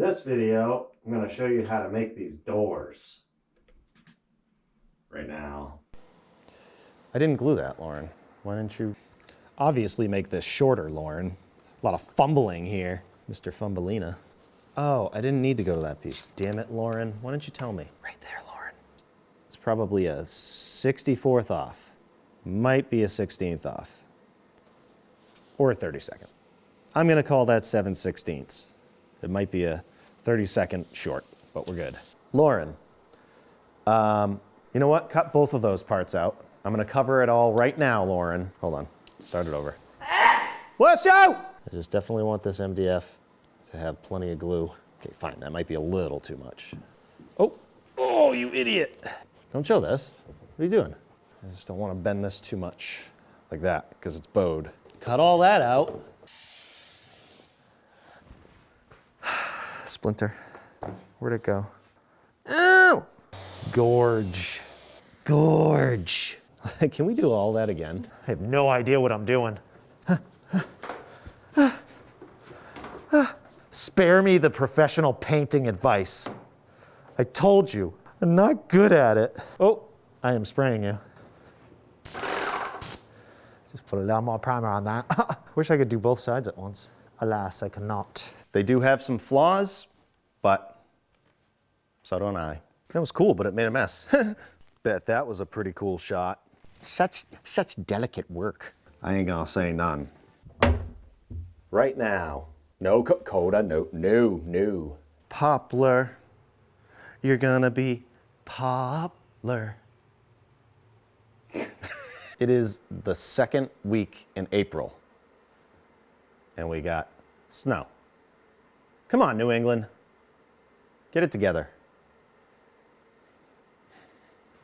this video, I'm going to show you how to make these doors right now. I didn't glue that, Lauren. Why didn't you obviously make this shorter, Lauren? A lot of fumbling here, Mr. Fumbelina. Oh, I didn't need to go to that piece. Damn it, Lauren. Why didn't you tell me? Right there, Lauren. It's probably a 64th off. Might be a 16th off. Or a 32nd. I'm gonna call that 7/16. It might be a 32nd short, but we're good. Lauren, you know what? Cut both of those parts out. I'm gonna cover it all right now, Lauren. Hold on, start it over. What's out? I just definitely want this MDF to have plenty of glue. Okay, fine, that might be a little too much. Oh, you idiot. Don't show this. What are you doing? I just don't want to bend this too much like that because it's bowed. Cut all that out. Splinter, where'd it go? Ow! Gorge. Gorge. Can we do all that again? I have no idea what I'm doing. Spare me the professional painting advice. I told you, I'm not good at it. Oh, I am spraying you. Just put a little more primer on that. Wish I could do both sides at once. Alas, I cannot. They do have some flaws, but so don't I. That was cool, but it made a mess. Bet that was a pretty cool shot. Such delicate work. I ain't gonna say none. Right now. No, Coda, no. Poplar. You're gonna be poplar. It is the second week in April, and we got snow. Come on, New England. Get it together.